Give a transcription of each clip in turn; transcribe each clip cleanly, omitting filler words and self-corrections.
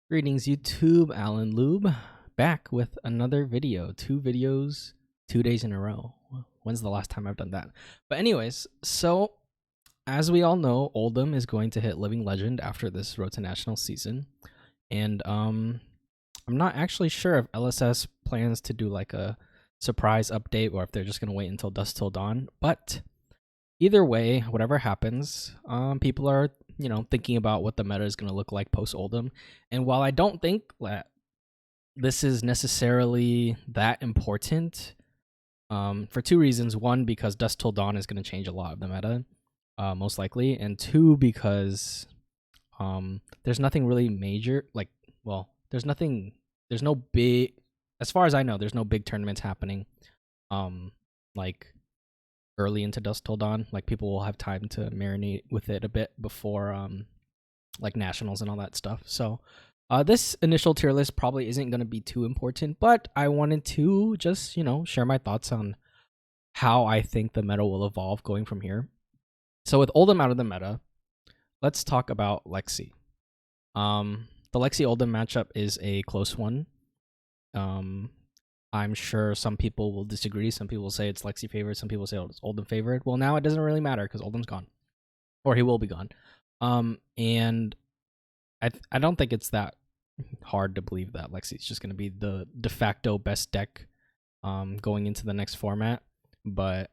Greetings YouTube, AlanLube, back with another video. 2 videos, 2 days in a row. When's the last time I've done that? But anyways, so as we all know, Oldhim is going to hit Living Legend after this Road to National season. And I'm not actually sure if LSS plans to do like a surprise update or if they're just going to wait until dusk till dawn. But either way, whatever happens, people are thinking about what the meta is going to look like post Oldhim. And while I don't think that this is necessarily that important, for 2 reasons. One, because dusk till dawn is going to change a lot of the meta, most likely, and two, because there's nothing really major. There's no big, as far as I know, there's no big tournaments happening. Like early into dusk till dawn, like people will have time to marinate with it a bit before like nationals and all that stuff. So this initial tier list probably isn't going to be too important, but I wanted to just share my thoughts on how I think the meta will evolve going from here. So with Oldhim out of the meta, let's talk about Lexi. The Lexi Oldhim matchup is a close one. I'm sure some people will disagree. Some people will say it's Lexi favorite. Some people say it's Oldhim favorite. Well, now it doesn't really matter because Oldhim's gone, or he will be gone. And I don't think it's that hard to believe that Lexi's just going to be the de facto best deck going into the next format. But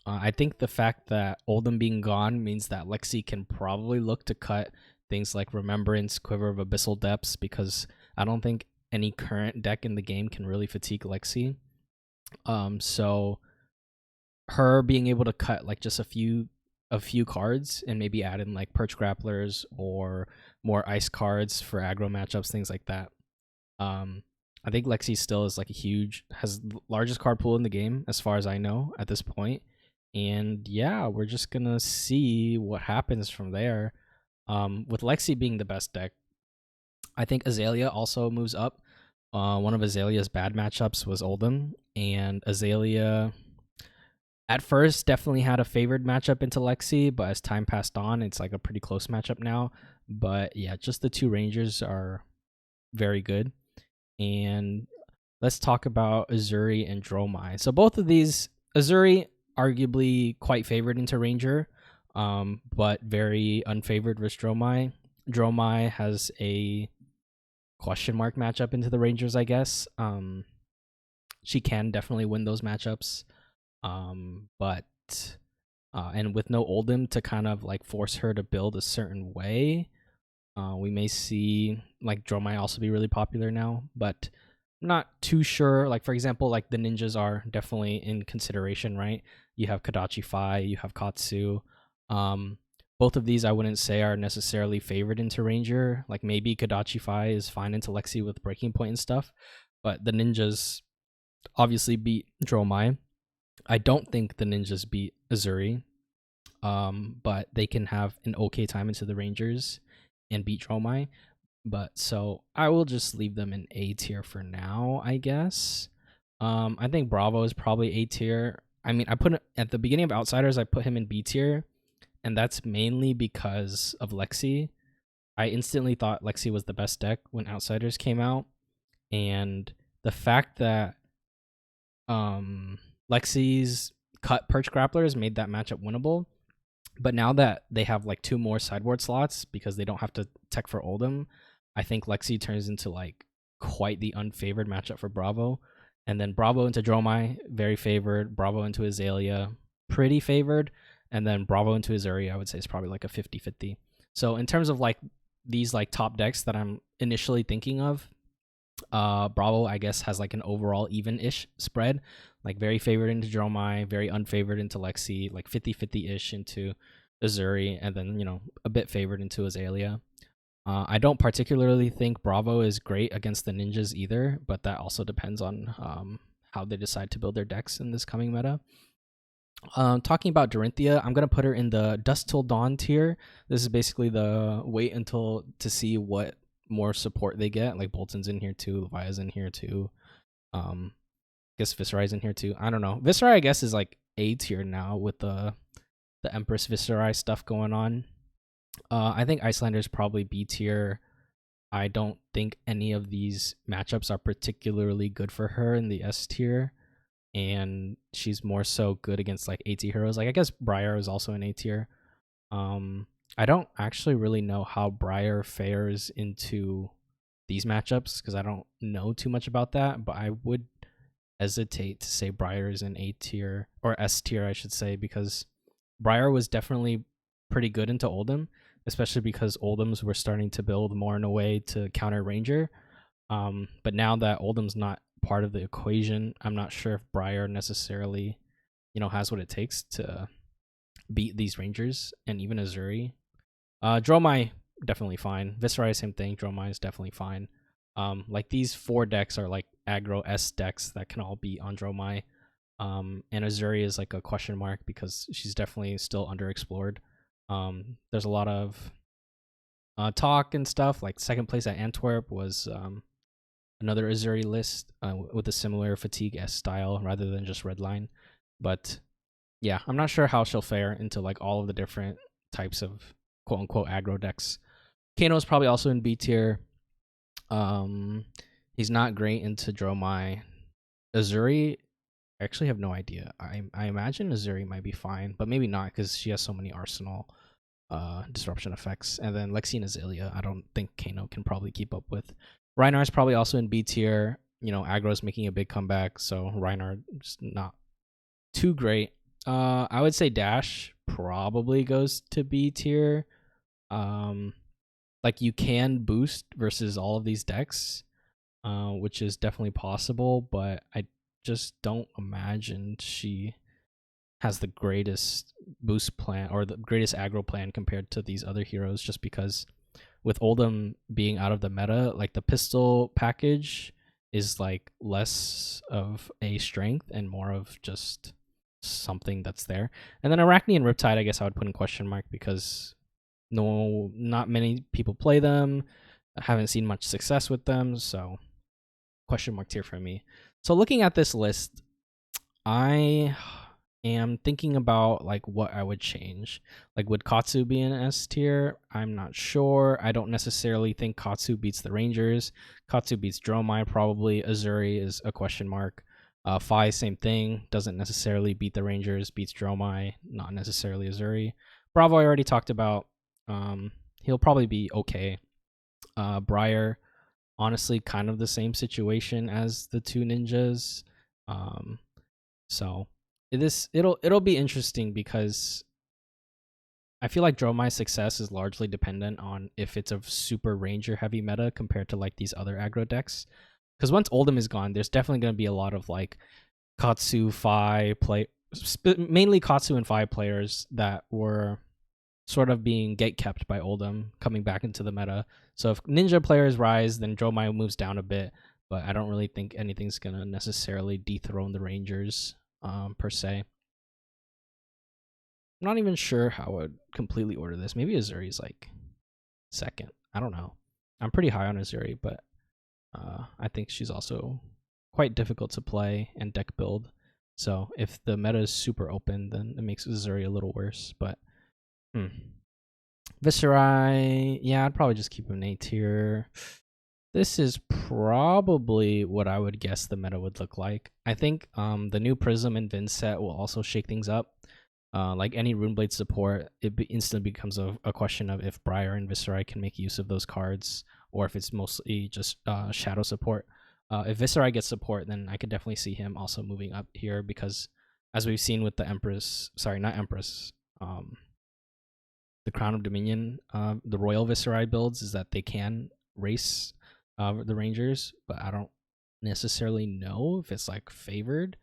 I think the fact that Oldhim being gone means that Lexi can probably look to cut things like Remembrance, Quiver of Abyssal Depths, because I don't think any current deck in the game can really fatigue Lexi. So her being able to cut like just a few cards and maybe add in like Perch Grapplers or more ice cards for aggro matchups, things like that. I think Lexi still is like has the largest card pool in the game as far as I know at this point. And yeah, we're just gonna see what happens from there. With Lexi being the best deck, I think Azalea also moves up. One of Azalea's bad matchups was Oldhim, and Azalea at first definitely had a favored matchup into Lexi, but as time passed on, it's like a pretty close matchup now. But yeah, just the two Rangers are very good. And let's talk about Azuri and Dromai. So both of these, Azuri arguably quite favored into Ranger, but very unfavored versus Dromai. Dromai has a question mark matchup into the Rangers, I guess. She can definitely win those matchups, but and with no Oldhim to kind of like force her to build a certain way, we may see like Dromai also be really popular now, but I'm not too sure. Like for example, like the ninjas are definitely in consideration, right? You have Kadachi Fi, you have Katsu. Both of these I wouldn't say are necessarily favored into Ranger. Like maybe Kadachi Fi is fine into Lexi with Breaking Point and stuff, but the ninjas obviously beat Dromai. I don't think the ninjas beat Azuri, but they can have an okay time into the Rangers and beat Dromai. But so I will just leave them in A tier for now, I guess. I think Bravo is probably A tier. I mean, I put at the beginning of Outsiders, I put him in B tier, and that's mainly because of Lexi. I instantly thought Lexi was the best deck when Outsiders came out, and the fact that Lexi's cut Perch Grapplers made that matchup winnable. But now that they have like 2 more sideboard slots because they don't have to tech for Oldhim, I think Lexi turns into like quite the unfavored matchup for Bravo. And then Bravo into Dromai, very favored. Bravo into Azalea, pretty favored. And then Bravo into Azuri, I would say is probably like a 50-50. So in terms of like these like top decks that I'm initially thinking of, Bravo I guess has like an overall even-ish spread, like very favored into Dromai, very unfavored into Lexi, like 50-50-ish into Azuri, and then a bit favored into Azalea. I don't particularly think Bravo is great against the ninjas either, but that also depends on how they decide to build their decks in this coming meta. Talking about Dorinthia, I'm gonna put her in the Dusk Till Dawn tier. This is basically the wait until to see what more support they get. Like Bolton's in here too, Levia's in here too. I guess Viserai's in here too. I don't know. Viserai I guess is like A tier now with the Empress Viserai stuff going on. I think Icelander's probably B tier. I don't think any of these matchups are particularly good for her in the S tier, and she's more so good against like AT heroes. Like I guess Briar is also an A tier. I don't actually really know how Briar fares into these matchups because I don't know too much about that, but I would hesitate to say Briar is an A tier or S tier, I should say, because Briar was definitely pretty good into Oldhim, especially because Oldhims were starting to build more in a way to counter Ranger. But now that Oldhim's not part of the equation, I'm not sure if Briar necessarily, has what it takes to beat these Rangers and even Azuri. Dromai, definitely fine. Viserai, same thing. Dromai is definitely fine. Like these 4 decks are like aggro S decks that can all be on Dromai. And Azuri is like a question mark because she's definitely still underexplored. There's a lot of talk and stuff. Like second place at Antwerp was another Azuri list with a similar fatigue S style rather than just Redline. But yeah, I'm not sure how she'll fare into like all of the different types of quote unquote aggro decks. Kano's probably also in B tier. He's not great into Dromai. Azuri, I actually have no idea. I imagine Azuri might be fine, but maybe not because she has so many Arsenal disruption effects. And then Lexi and Azalea, I don't think Kano can probably keep up with. Reinhardt's probably also in B tier. Aggro's making a big comeback, so Reinhardt's not too great. I would say Dash probably goes to B tier. Like you can boost versus all of these decks, which is definitely possible, but I just don't imagine she has the greatest boost plan or the greatest aggro plan compared to these other heroes, just because with Oldhim being out of the meta, like the pistol package is like less of a strength and more of just something that's there. And then Arachne and Riptide, I guess I would put in question mark because not many people play them. I haven't seen much success with them, so question mark tier for me. So looking at this list, I am thinking about like what I would change. Like would Katsu be an S tier? I'm not sure. I don't necessarily think Katsu beats the Rangers. Katsu beats Dromai probably. Azuri is a question mark. Fi, same thing. Doesn't necessarily beat the Rangers. Beats Dromai. Not necessarily Azuri. Bravo, I already talked about. He'll probably be okay. Briar, honestly, kind of the same situation as the 2 ninjas. So it'll be interesting because I feel like Dromai's success is largely dependent on if it's a super Ranger heavy meta compared to like these other aggro decks. Because once Oldhim is gone, there's definitely going to be a lot of like Katsu, Fi mainly Katsu and Fi players that were sort of being gatekept by Oldhim coming back into the meta. So if ninja players rise, then Dromai moves down a bit, but I don't really think anything's gonna necessarily dethrone the Rangers per se. I'm not even sure how I would completely order this. Maybe Azuri's like second. I don't know. I'm pretty high on Azuri, but I think she's also quite difficult to play and deck build. So if the meta is super open, then it makes Azuri a little worse. But Viserai, yeah, I'd probably just keep him in A tier. This is probably what I would guess the meta would look like. I think the new Prism and Vin set will also shake things up. Like any Runeblade support, it instantly becomes a question of if Briar and Viserai can make use of those cards, or if it's mostly just Shadow support. If Viserai gets support, then I could definitely see him also moving up here because, as we've seen with the the Crown of Dominion, the Royal Viserai builds is that they can race the Rangers, but I don't necessarily know if it's like favored.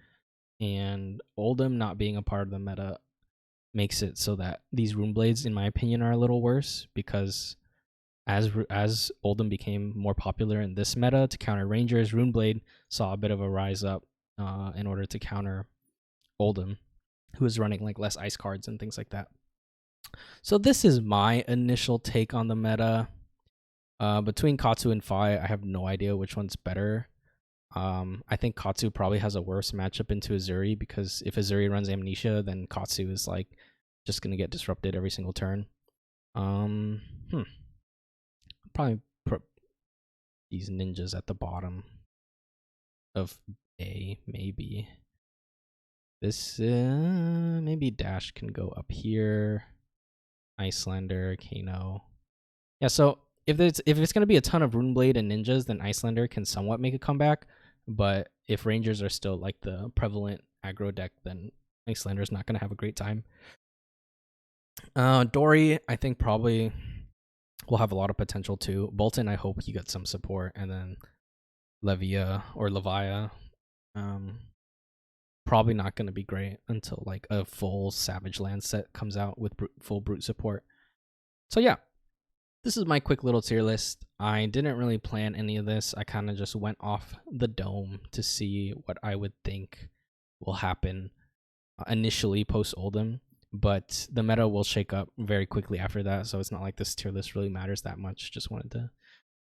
And Oldhim not being a part of the meta makes it so that these Runeblades, in my opinion, are a little worse because as Oldhim became more popular in this meta to counter Rangers, Runeblade saw a bit of a rise up in order to counter Oldhim, who is running like less ice cards and things like that. So this is my initial take on the meta. Between Katsu and Fi, I have no idea which one's better. I think Katsu probably has a worse matchup into Azuri because if Azuri runs Amnesia, then Katsu is like just gonna get disrupted every single turn. Probably these ninjas at the bottom of A, maybe. This, maybe Dash can go up here. Icelander, Kano. Yeah, so if it's going to be a ton of Runeblade and ninjas, then Icelander can somewhat make a comeback. But if Rangers are still like the prevalent aggro deck, then Icelander's not going to have a great time. Dory, I think probably will have a lot of potential too. Bolton, I hope he gets some support. And then Levia or Levia, probably not going to be great until like a full Savage Land set comes out with full brute support. So yeah, this is my quick little tier list. I didn't really plan any of this. I kind of just went off the dome to see what I would think will happen initially post Oldhim, but the meta will shake up very quickly after that, so it's not like this tier list really matters that much. Just wanted to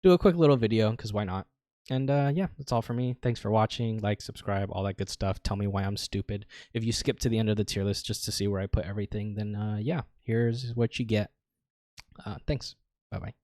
do a quick little video because why not? And yeah, that's all for me. Thanks for watching. Like, subscribe, all that good stuff. Tell me why I'm stupid. If you skip to the end of the tier list just to see where I put everything, then yeah, here's what you get. Thanks. Bye-bye.